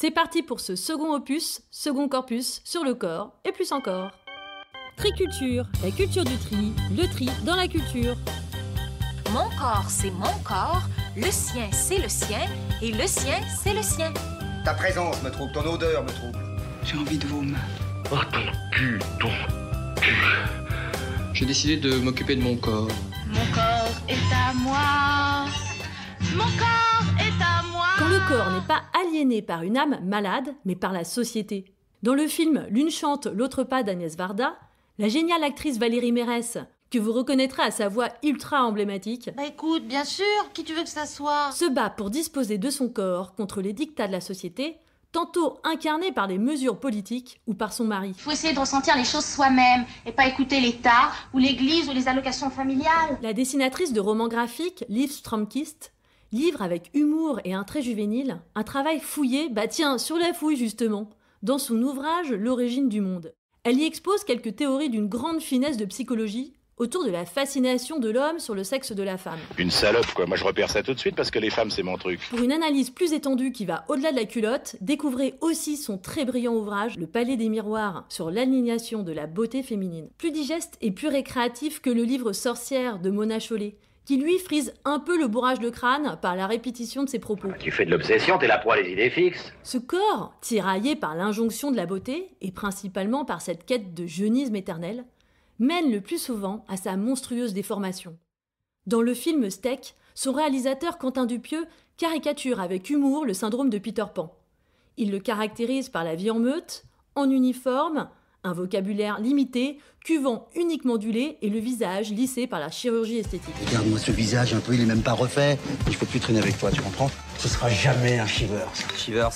C'est parti pour ce second opus, second corpus sur le corps et plus encore. Triculture, la culture du tri, le tri dans la culture. Mon corps, c'est mon corps, le sien, c'est le sien, et le sien, c'est le sien. Ta présence me trouble, ton odeur me trouble. J'ai envie de vos mains. Oh ton cul. J'ai décidé de m'occuper de mon corps. Mon corps est à moi. Mon corps est à moi. Quand le corps n'est pas aliéné par une âme malade, mais par la société. Dans le film L'une chante, l'autre pas d'Agnès Varda, la géniale actrice Valérie Mérès, que vous reconnaîtrez à sa voix ultra emblématique, Bah écoute, bien sûr, qui tu veux que ça soit? se bat pour disposer de son corps contre les dictats de la société, tantôt incarnés par des mesures politiques ou par son mari. Il faut essayer de ressentir les choses soi-même et pas écouter l'État ou l'Église ou les allocations familiales. La dessinatrice de romans graphiques, Liv Strömquist, livre avec humour et un trait juvénile un travail fouillé, sur la fouille justement, dans son ouvrage L'origine du monde. Elle y expose quelques théories d'une grande finesse de psychologie autour de la fascination de l'homme sur le sexe de la femme. Une salope quoi, moi je repère ça tout de suite parce que les femmes c'est mon truc. Pour une analyse plus étendue qui va au-delà de la culotte, découvrez aussi son très brillant ouvrage Le Palais des Miroirs sur l'aliénation de la beauté féminine. Plus digeste et plus récréatif que le livre Sorcière de Mona Chollet, qui lui frise un peu le bourrage de crâne par la répétition de ses propos. Tu fais de l'obsession, t'es la proie des idées fixes. Ce corps, tiraillé par l'injonction de la beauté, et principalement par cette quête de jeunisme éternel, mène le plus souvent à sa monstrueuse déformation. Dans le film Steak, son réalisateur Quentin Dupieux caricature avec humour le syndrome de Peter Pan. Il le caractérise par la vie en meute, en uniforme, un vocabulaire limité, cuvant uniquement du lait et le visage lissé par la chirurgie esthétique. Regarde-moi ce visage un peu, il est même pas refait. Je peux plus traîner avec toi, tu comprends? Ce sera jamais un Shivers. Shivers.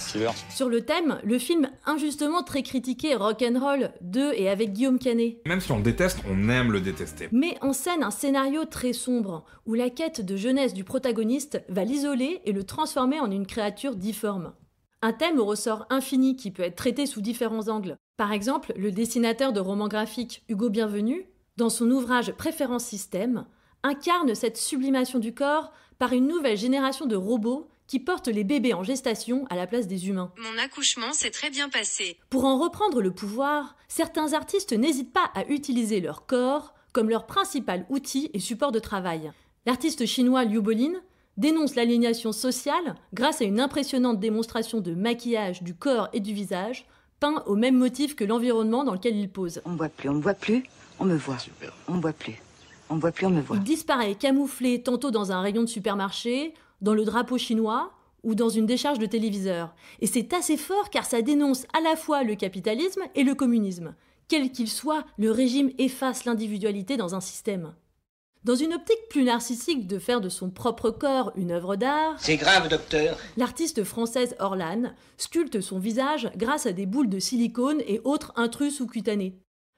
Sur le thème, le film injustement très critiqué Rock'n'Roll de et avec Guillaume Canet Même si on le déteste, on aime le détester. met en scène un scénario très sombre où la quête de jeunesse du protagoniste va l'isoler et le transformer en une créature difforme. Un thème au ressort infini qui peut être traité sous différents angles. Par exemple, le dessinateur de romans graphiques Hugo Bienvenu, dans son ouvrage Préférence Système, incarne cette sublimation du corps par une nouvelle génération de robots qui portent les bébés en gestation à la place des humains. Mon accouchement s'est très bien passé. Pour en reprendre le pouvoir, certains artistes n'hésitent pas à utiliser leur corps comme leur principal outil et support de travail. L'artiste chinois Liu Bolin dénonce l'aliénation sociale grâce à une impressionnante démonstration de maquillage du corps et du visage, peint au même motif que l'environnement dans lequel il pose. On me voit plus, on me voit. Super. On me voit plus. On me voit plus, on me voit. Il disparaît camouflé tantôt dans un rayon de supermarché, dans le drapeau chinois ou dans une décharge de téléviseur. Et c'est assez fort car ça dénonce à la fois le capitalisme et le communisme. Quel qu'il soit, le régime efface l'individualité dans un système. Dans une optique plus narcissique de faire de son propre corps une œuvre d'art, C'est grave, docteur. l'artiste française Orlane sculpte son visage grâce à des boules de silicone et autres intrus sous-cutanés.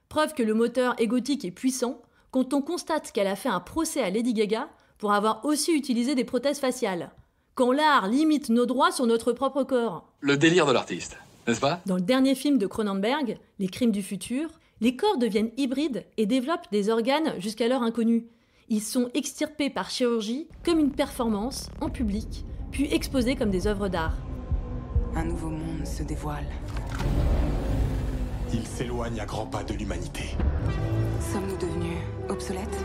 Preuve que le moteur égotique est puissant quand on constate qu'elle a fait un procès à Lady Gaga pour avoir aussi utilisé des prothèses faciales. Quand l'art limite nos droits sur notre propre corps. Le délire de l'artiste, n'est-ce pas? Dans le dernier film de Cronenberg, Les Crimes du futur, les corps deviennent hybrides et développent des organes jusqu'alors inconnus. Ils sont extirpés par chirurgie comme une performance en public, puis exposés comme des œuvres d'art. Un nouveau monde se dévoile. Il s'éloigne à grands pas de l'humanité. Sommes-nous devenus obsolètes?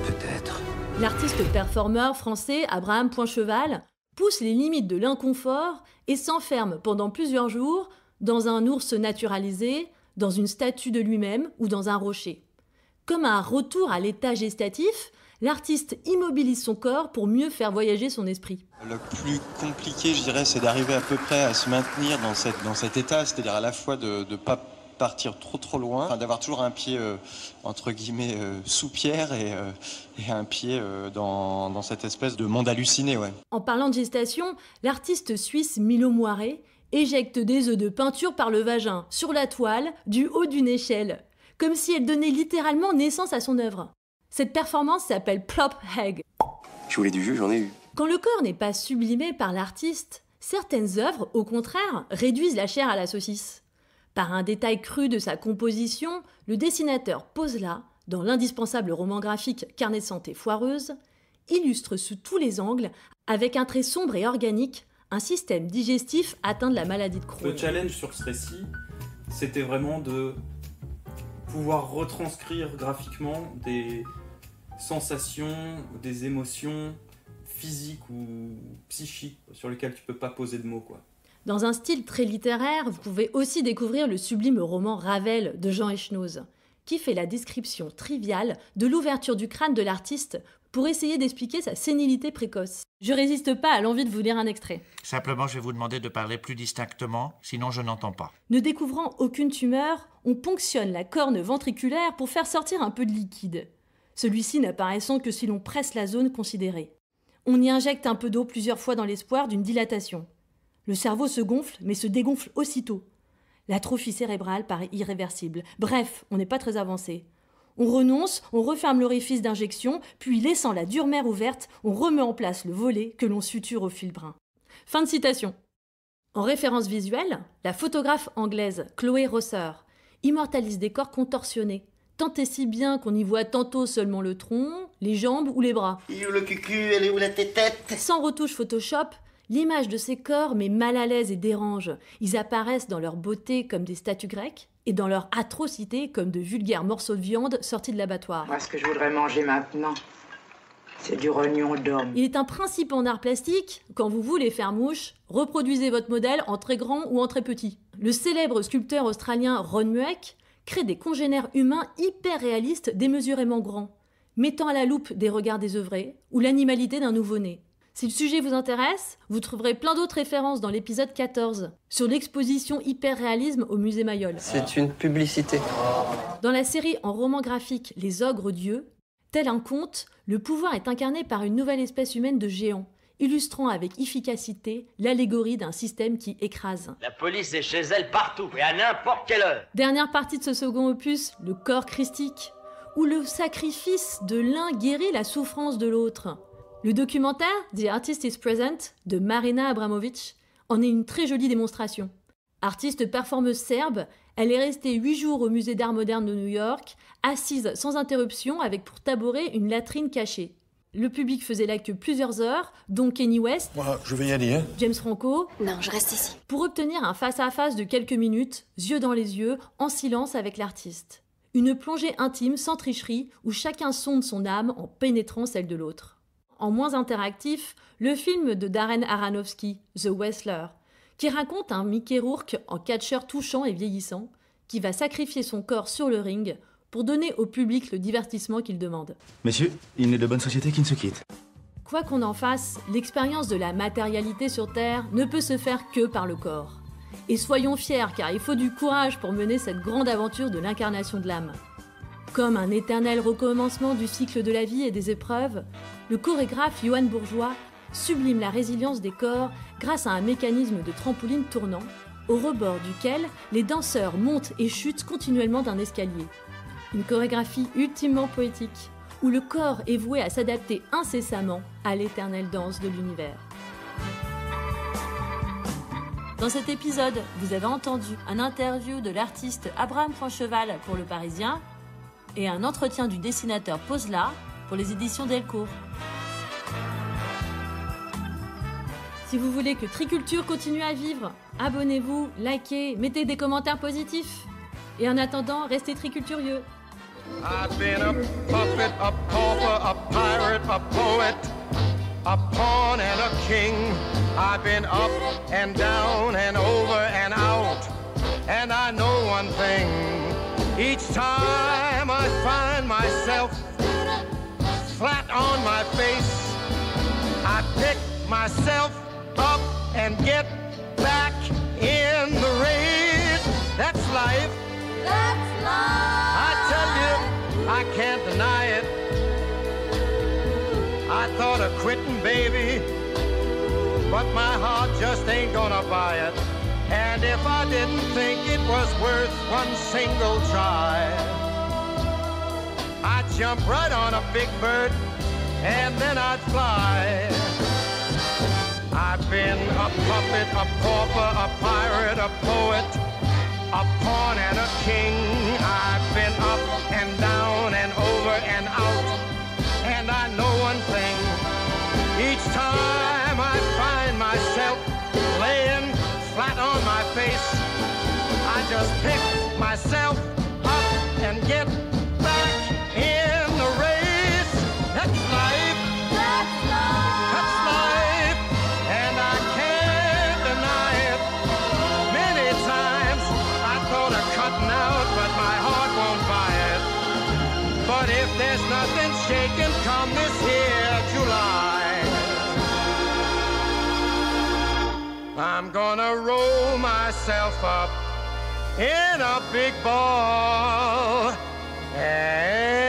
Peut-être. L'artiste performeur français Abraham Poincheval pousse les limites de l'inconfort et s'enferme pendant plusieurs jours dans un ours naturalisé, dans une statue de lui-même ou dans un rocher. Comme un retour à l'état gestatif, l'artiste immobilise son corps pour mieux faire voyager son esprit. Le plus compliqué, je dirais, c'est d'arriver à peu près à se maintenir dans cet état, c'est-à-dire à la fois de ne pas partir trop loin, enfin, d'avoir toujours un pied, entre guillemets, sous pierre et un pied dans cette espèce de monde halluciné. Ouais. En parlant de gestation, l'artiste suisse Milo Moiré éjecte des œufs de peinture par le vagin, sur la toile, du haut d'une échelle, comme si elle donnait littéralement naissance à son œuvre. Cette performance s'appelle Plop Hag. Je voulais du jus, j'en ai eu. Quand le corps n'est pas sublimé par l'artiste, certaines œuvres, au contraire, réduisent la chair à la saucisse. Par un détail cru de sa composition, le dessinateur pose là, dans l'indispensable roman graphique Carnet de santé foireuse, illustre sous tous les angles, avec un trait sombre et organique, un système digestif atteint de la maladie de Crohn. Le challenge sur ce récit, c'était vraiment de pouvoir retranscrire graphiquement des sensations, des émotions physiques ou psychiques sur lesquelles tu peux pas poser de mots, quoi. Dans un style très littéraire, vous pouvez aussi découvrir le sublime roman Ravel de Jean Echenoz, qui fait la description triviale de l'ouverture du crâne de l'artiste pour essayer d'expliquer sa sénilité précoce. Je résiste pas à l'envie de vous lire un extrait. Simplement, je vais vous demander de parler plus distinctement, sinon je n'entends pas. Ne découvrant aucune tumeur, on ponctionne la corne ventriculaire pour faire sortir un peu de liquide. Celui-ci n'apparaissant que si l'on presse la zone considérée. On y injecte un peu d'eau plusieurs fois dans l'espoir d'une dilatation. Le cerveau se gonfle, mais se dégonfle aussitôt. L'atrophie cérébrale paraît irréversible. Bref, on n'est pas très avancé. On renonce, on referme l'orifice d'injection, puis laissant la dure mer ouverte, on remet en place le volet que l'on suture au fil brun. Fin de citation. En référence visuelle, la photographe anglaise Chloé Rosser immortalise des corps contorsionnés, tant et si bien qu'on y voit tantôt seulement le tronc, les jambes ou les bras. Il est où le cucu, elle est où la tétette? Sans retouche Photoshop, l'image de ces corps met mal à l'aise et dérange. Ils apparaissent dans leur beauté comme des statues grecques et dans leur atrocité comme de vulgaires morceaux de viande sortis de l'abattoir. Moi, ce que je voudrais manger maintenant, c'est du rognon d'homme. Il est un principe en art plastique, quand vous voulez faire mouche, reproduisez votre modèle en très grand ou en très petit. Le célèbre sculpteur australien Ron Mueck crée des congénères humains hyper réalistes démesurément grands, mettant à la loupe des regards désœuvrés ou l'animalité d'un nouveau-né. Si le sujet vous intéresse, vous trouverez plein d'autres références dans l'épisode 14, sur l'exposition hyper-réalisme au musée Mayol. C'est une publicité. Dans la série en roman graphique Les Ogres-Dieux, tel un conte, le pouvoir est incarné par une nouvelle espèce humaine de géants, illustrant avec efficacité l'allégorie d'un système qui écrase. La police est chez elle partout et à n'importe quelle heure. Dernière partie de ce second opus, le corps christique, où le sacrifice de l'un guérit la souffrance de l'autre. Le documentaire The Artist is Present de Marina Abramovic en est une très jolie démonstration. Artiste performeuse serbe, elle est restée 8 jours au musée d'art moderne de New York, assise sans interruption avec pour tabouret une latrine cachée. Le public faisait la queue plusieurs heures, dont Kanye West, Moi, je vais y aller, hein. James Franco, Non, je reste ici. pour obtenir un face-à-face de quelques minutes, yeux dans les yeux, en silence avec l'artiste. Une plongée intime sans tricherie où chacun sonde son âme en pénétrant celle de l'autre. En moins interactif, le film de Darren Aronofsky, The Wrestler, qui raconte un Mickey Rourke en catcheur touchant et vieillissant, qui va sacrifier son corps sur le ring pour donner au public le divertissement qu'il demande. Messieurs, il n'est de bonne société qui ne se quitte. Quoi qu'on en fasse, l'expérience de la matérialité sur Terre ne peut se faire que par le corps. Et soyons fiers, car il faut du courage pour mener cette grande aventure de l'incarnation de l'âme. Comme un éternel recommencement du cycle de la vie et des épreuves, le chorégraphe Johan Bourgeois sublime la résilience des corps grâce à un mécanisme de trampoline tournant, au rebord duquel les danseurs montent et chutent continuellement d'un escalier. Une chorégraphie ultimement poétique, où le corps est voué à s'adapter incessamment à l'éternelle danse de l'univers. Dans cet épisode, vous avez entendu un interview de l'artiste Abraham Francheval pour Le Parisien et un entretien du dessinateur Posla pour les éditions Delcourt. Si vous voulez que Triculture continue à vivre, abonnez-vous, likez, mettez des commentaires positifs. Et en attendant, restez triculturieux. I've been a puppet, a pauper, a pirate, a poet, a pawn and a king. I've been up and down and over and out. And I know one thing, each time I find myself flat on my face, I pick myself up and get back in the race. That's life. That's life. I tell you, I can't deny it. I thought of quitting, baby, but my heart just ain't gonna buy it. And if I didn't think it was worth one single try, I'd jump right on a big bird and then I'd fly. I've been a puppet, a pauper, a pirate, a poet, a pawn and a king. I've been up and down and over and out. And I know one thing, each time I find myself my face. I just pick myself up and get back in the race. That's life. That's life. That's life. And I can't deny it. Many times I thought of cutting out, but my heart won't buy it. But if there's nothing shaking come this here July, I'm gonna roll myself up in a big ball and